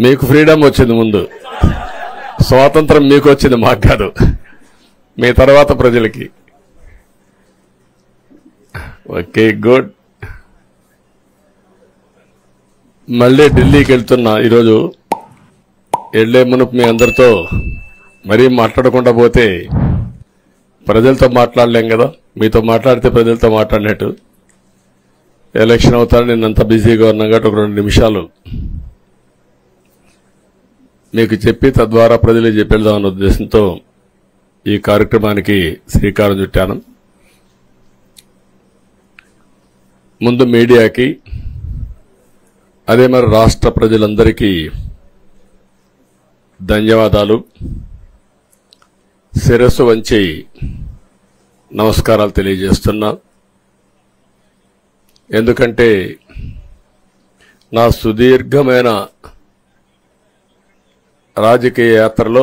మీకు ఫ్రీడమ్ వచ్చింది, ముందు స్వాతంత్రం మీకు వచ్చింది, మాకు కాదు, మీ తర్వాత ప్రజలకి. Okay, good. మళ్ళీ ఢిల్లీకి వెళ్తున్నా. ఈరోజు వెళ్లే మునుపు మీ అందరితో మరీ మాట్లాడకుండా పోతే ప్రజలతో మాట్లాడలేం కదా. మీతో మాట్లాడితే ప్రజలతో మాట్లాడినట్టు. ఎలక్షన్ అవుతాను, నిన్నంతా బిజీగా ఉన్నా కాబట్టి ఒక 2 నిమిషాలు మీకు చెప్పి తద్వారా ప్రజలకు చెప్పేద్దామన్న ఉద్దేశంతో ఈ కార్యక్రమానికి శ్రీకారం చుట్టాను. ముందు మీడియాకి, అదే మరి రాష్ట్ర ప్రజలందరికీ ధన్యవాదాలు. శిరస్సు వంచి నమస్కారాలు తెలియజేస్తున్నా. ఎందుకంటే నా సుదీర్ఘమైన రాజకీయ యాత్రలో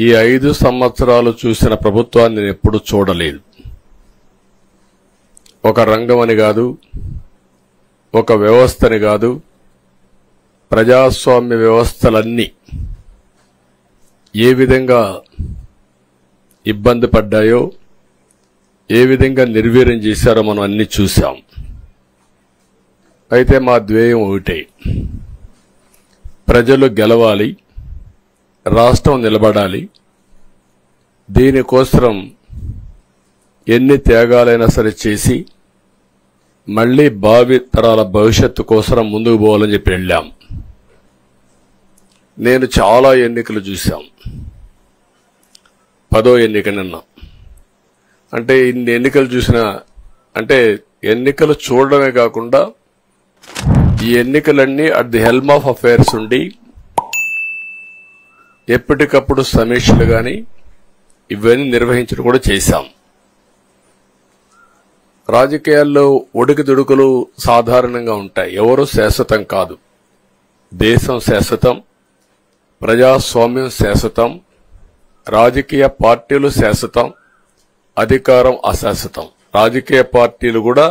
ఈ 5 సంవత్సరాలు చూసిన ప్రభుత్వాన్ని నేను ఎప్పుడూ చూడలేదు. ఒక రంగం అని కాదు, ఒక వ్యవస్థని కాదు, ప్రజాస్వామ్య వ్యవస్థలన్నీ ఏ విధంగా ఇబ్బంది పడ్డాయో, ఏ విధంగా నిర్వీర్యం చేశారో మనం అన్ని చూశాం. అయితే మా ధ్యేయం ఒకటే, ప్రజలు గెలవాలి, రాష్ట్రం నిలబడాలి. దీనికోసం ఎన్ని త్యాగాలైనా సరే చేసి మళ్లీ భావి తరాల భవిష్యత్తు కోసం ముందుకు పోవాలని చెప్పి వెళ్ళాం. నేను చాలా ఎన్నికలు చూశాం. 10వ ఎన్నిక నిన్న. అంటే ఇన్ని ఎన్నికలు చూసినా, అంటే ఎన్నికలు చూడడమే కాకుండా ఈ ఎన్నికలన్నీ at the helm of affairs ఉండి ఎప్పటికప్పుడు సమీక్షలు గాని ఇవన్నీ నిర్వహించడం కూడా చేశాం. రాజకీయాల్లో ఒడికిదుడుకులు సాధారణంగా ఉంటాయి. ఎవరు శాశ్వతం కాదు. దేశం శాశ్వతం, ప్రజాస్వామ్యం శాశ్వతం, రాజకీయ పార్టీలు శాశ్వతం, అధికారం అశాశ్వతం. రాజకీయ పార్టీలు కూడా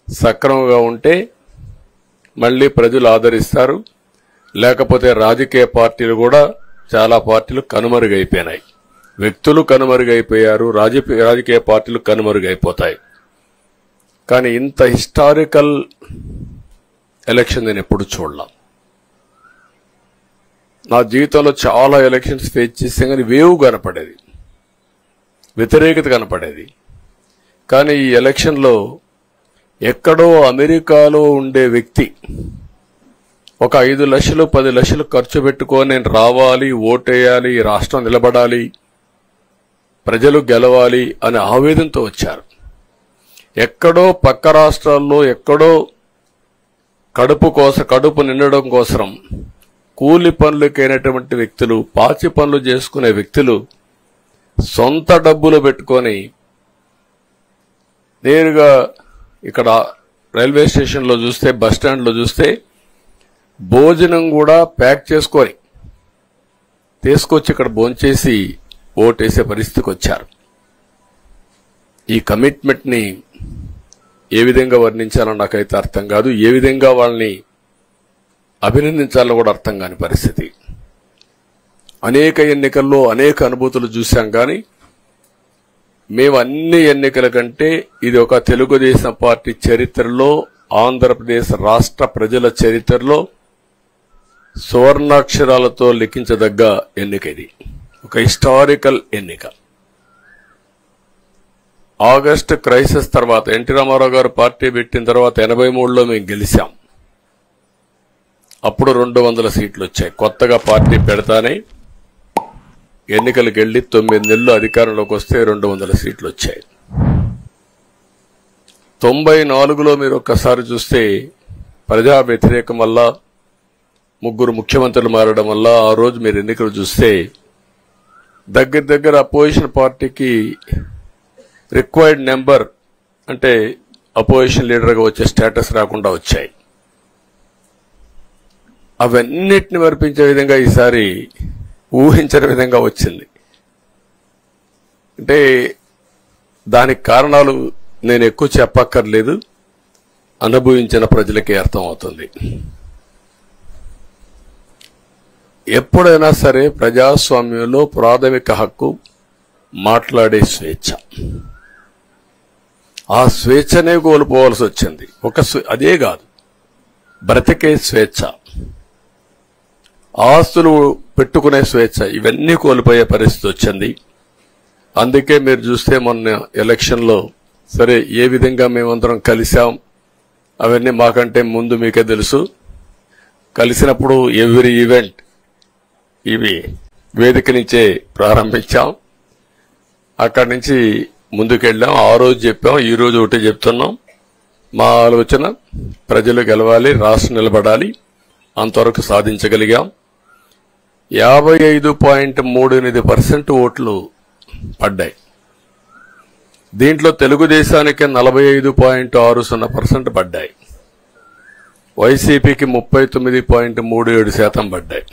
సక్రమంగా ఉంటే మళ్లీ ప్రజలు ఆదరిస్తారు. లేకపోతే రాజకీయ పార్టీలు కూడా చాలా పార్టీలు కనుమరుగైపోయినాయి. వ్యక్తులు కనుమరుగైపోయారు, రాజకీయ పార్టీలు కనుమరుగైపోతాయి. కానీ ఇంత హిస్టారికల్ ఎలక్షన్ నేను ఎప్పుడు చూడలా. నా జీవితంలో చాలా ఎలక్షన్స్ ఫేస్ చేస్తే కానీ వేవ్ కనపడేది, వ్యతిరేకత కనపడేది. కానీ ఈ ఎలక్షన్లో ఎక్కడో అమెరికాలో ఉండే వ్యక్తి ఒక 5 లక్షలు 10 లక్షలు ఖర్చు పెట్టుకొని నేను రావాలి, ఓటేయాలి, రాష్ట్రం నిలబడాలి, ప్రజలు గెలవాలి అనే ఆవేదనతో వచ్చారు. ఎక్కడో పక్క రాష్ట్రాల్లో ఎక్కడో కడుపు నిండడం కోసం కూలి పనులకైనటువంటి వ్యక్తులు, పాచి పనులు చేసుకునే వ్యక్తులు సొంత డబ్బులు పెట్టుకొని నేరుగా ఇక్కడ రైల్వే స్టేషన్లో చూస్తే, బస్టాండ్లో చూస్తే భోజనం కూడా ప్యాక్ చేసుకొని తీసుకొచ్చి ఇక్కడ భోంచేసి ఓటేసే పరిస్థితికి వచ్చారు. ఈ కమిట్మెంట్ ని ఏ విధంగా వర్ణించాలో నాకైతే అర్థం కాదు. ఏ విధంగా వాళ్ళని అభినందించాలో కూడా అర్థం కాని పరిస్థితి. అనేక ఎన్నికల్లో అనేక అనుభూతులు చూశాం. కానీ మేము అన్ని ఎన్నికల కంటే ఇది ఒక తెలుగుదేశం పార్టీ చరిత్రలో, ఆంధ్రప్రదేశ్ రాష్ట్ర ప్రజల చరిత్రలో సువర్ణాక్షరాలతో లిఖించదగ్గ ఎన్నిక. ఇది ఒక హిస్టారికల్ ఎన్నిక. ఆగస్టు క్రైసిస్ తర్వాత, ఎన్టీ రామారావు గారు పార్టీ పెట్టిన తర్వాత 83లో మేము గెలిచాం. అప్పుడు 200 సీట్లు వచ్చాయి. కొత్తగా పార్టీ పెడతానే ఎన్నికలకు వెళ్లి 9 నెలలు అధికారంలోకి వస్తే 200 సీట్లు వచ్చాయి. 94లో మీరు ఒక్కసారి చూస్తే ప్రజా వ్యతిరేకం వల్ల 3 ముఖ్యమంత్రులు మారడం వల్ల ఆ రోజు మీరు ఎన్నికలు చూస్తే దగ్గర అపోజిషన్ పార్టీకి రిక్వైర్డ్ నెంబర్, అంటే అపోజిషన్ లీడర్గా వచ్చే స్టేటస్ రాకుండా వచ్చాయి. అవన్నిటిని వర్పించే విధంగా ఈసారి ఊహించని విధంగా వచ్చింది. అంటే దానికి కారణాలు నేను ఎక్కువ చెప్పక్కర్లేదు, అనుభవించిన ప్రజలకే అర్థమవుతుంది. ఎప్పుడైనా సరే ప్రజాస్వామ్యంలో ప్రాథమిక హక్కు మాట్లాడే స్వేచ్ఛ. ఆ స్వేచ్ఛనే కోల్పోవాల్సి వచ్చింది. అదే కాదు, బ్రతికే స్వేచ్ఛ, ఆస్తులు పెట్టుకునే స్వేచ్ఛ, ఇవన్నీ కోల్పోయే పరిస్థితి వచ్చింది. అందుకే మీరు చూస్తే మొన్న ఎలక్షన్లో సరే ఏ విధంగా మేమందరం కలిసాం అవన్నీ మాకంటే ముందు మీకే తెలుసు. కలిసినప్పుడు ఎవ్రీ ఈవెంట్ ఇవి వేదిక నుంచే ప్రారంభించాం. అక్కడి నుంచి ముందుకెళ్ళాం. ఆ రోజు చెప్పాం, ఈ రోజు ఒకటి చెప్తున్నాం. మా ఆలోచన ప్రజలు గెలవాలి, రాష్ట్రం నిలబడాలి. అంతవరకు సాధించగలిగాం. 55.38% ఓట్లు పడ్డాయి. దీంట్లో తెలుగుదేశానికి 45.60% పడ్డాయి. వైసీపీకి 39.37% పడ్డాయి.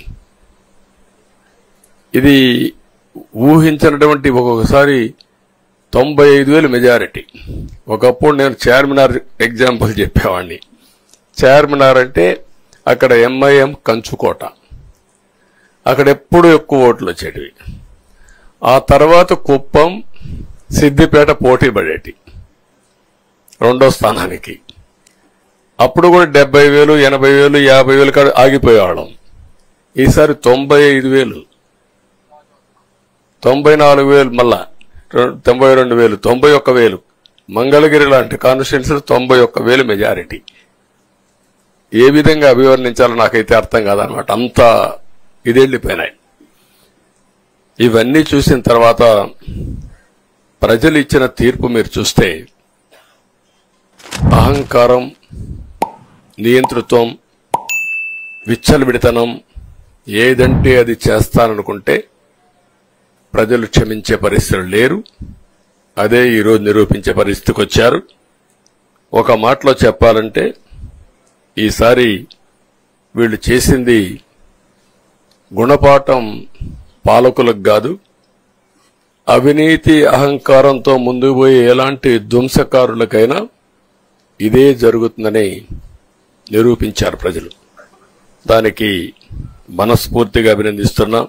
ఇది ఊహించినటువంటి ఒక్కొక్కసారి 95,000 మెజారిటీ. ఒకప్పుడు నేను చార్మినార్ ఎగ్జాంపుల్ చెప్పేవాడిని. చార్మినార్ అంటే అక్కడ ఎంఐఎం కంచుకోట, అక్కడ ఎప్పుడు ఎక్కువ ఓట్లు వచ్చేటివి. ఆ తర్వాత కుప్పం, సిద్దిపేట పోటీ పడేటి రెండో స్థానానికి. అప్పుడు కూడా 70,000, 80,000, 50,000 కాడ ఆగిపోయేవాళ్ళం. ఈసారి 95,000, 94,000, మళ్ళా 92,000, 91,000. మంగళగిరి లాంటి కాన్స్టిట్యున్సీ 91,000 మెజారిటీ. ఏ విధంగా అభివర్ణించాలో నాకైతే అర్థం కాదనమాట. అంత ఇదెళ్లిపోయినాయి. ఇవన్నీ చూసిన తర్వాత ప్రజలు ఇచ్చిన తీర్పు మీరు చూస్తే అహంకారం, నియంతృత్వం, విచ్చలవిడితనం, ఏదంటే అది చేస్తాననుకుంటే ప్రజలు క్షమించే పరిస్థితులు లేరు. అదే ఈరోజు నిరూపించే పరిస్థితికి వచ్చారు. ఒక మాటలో చెప్పాలంటే ఈసారి వీళ్ళు చేసింది గుణపాఠం పాలకులకు కాదు, అవినీతి అహంకారంతో ముందుకు పోయే ఎలాంటి ధ్వంసకారులకైనా ఇదే జరుగుతుందని నిరూపించారు ప్రజలు. దానికి మనస్ఫూర్తిగా అభినందిస్తున్నా.